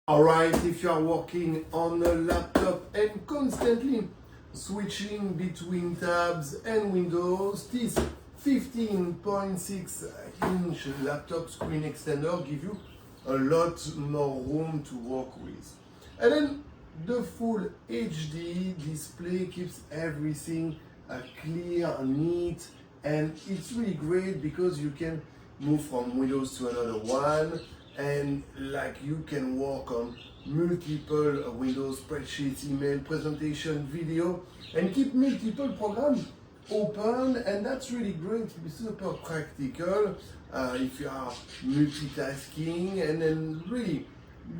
Alright, if you are working on a laptop and constantly switching between tabs and windows, this 15.6-inch laptop screen extender gives you a lot more room to work with. And then the full HD display keeps everything clear, neat, and it's really great because you can move from windows to another one, and like you can work on multiple windows, spreadsheets, email, presentation, video, and keep multiple programs open, and that's really great. It's super practical if you are multitasking, and then really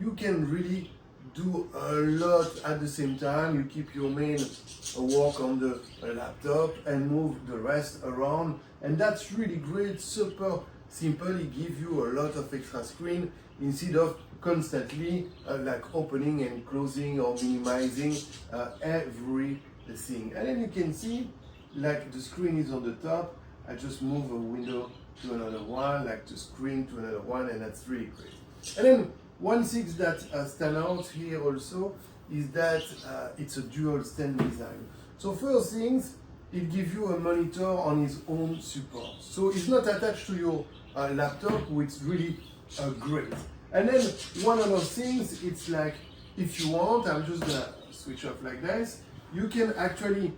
you can really do a lot at the same time. You keep your main work on the laptop and move the rest around, and that's really great. Super simple. It gives you a lot of extra screen instead of constantly like opening and closing or minimizing everything. And then you can see like the screen is on the top. I just move a window to another one, like the screen to another one, and that's really great. And then one thing that stands out here also is that it's a dual stand design. So first things, it gives you a monitor on its own support. So it's not attached to your laptop, which is really great. And then one other things, it's like if you want, I'm just gonna switch off like this, you can actually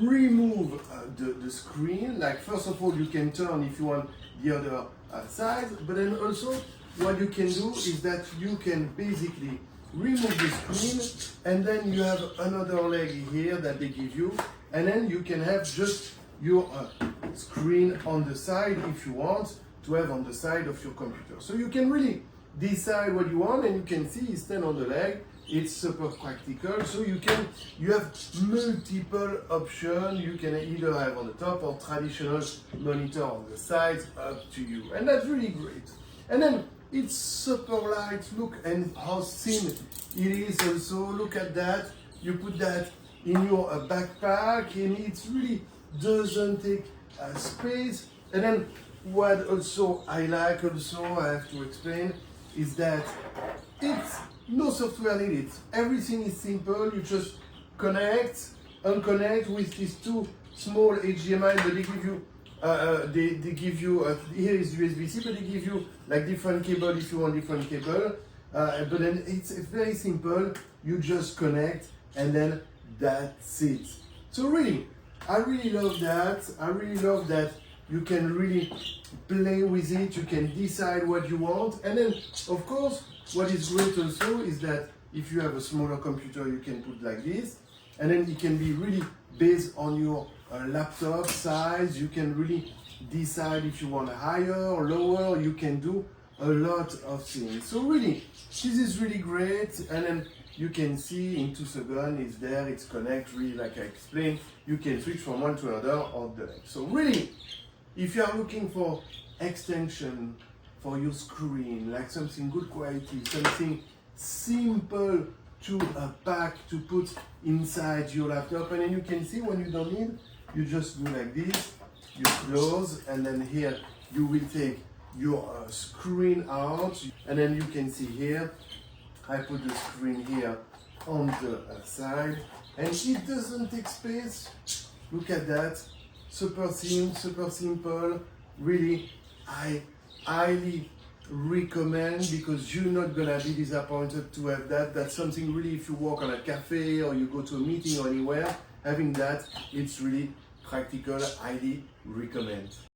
remove the screen. Like first of all, you can turn if you want the other side, but then also what you can do is that you can basically remove the screen, and then you have another leg here that they give you, and then you can have just your screen on the side if you want to have on the side of your computer. So you can really decide what you want, and you can see it stand on the leg. It's super practical. So you have multiple options. You can either have on the top or traditional monitor on the sides, up to you. And that's really great. And then it's super light. Look and how thin it is also. Look at that. You put that in your backpack, and it really doesn't take space. And then what also I like also, I have to explain, is that it's no software needed. Everything is simple. You just connect, unconnect with these two small HDMI, but they give you they give you here is USB-C, but they give you like different cable if you want different cable. But then it's very simple. You just connect, and then that's it. So really, I really love that. I really love that you can really play with it. You can decide what you want, and then of course, what is great also is that if you have a smaller computer, you can put like this, and then it can be really based on your laptop size. You can really decide if you want higher or lower. You can do a lot of things. So really, this is really great. And then you can see in 2 seconds, it's there, it's connect, really like I explained. You can switch from one to another or the next. So really, if you are looking for extension for your screen, like something good quality, something simple to pack, to put inside your laptop, and then you can see when you don't need, you just do like this, you close, and then here you will take your screen out, and then you can see here, I put the screen here on the side, and it doesn't take space. Look at that, super thin, super simple. Really, I highly recommend, because you're not gonna be disappointed to have that. That's something really, if you work on a cafe or you go to a meeting or anywhere, having that, it's really practical. Highly recommend.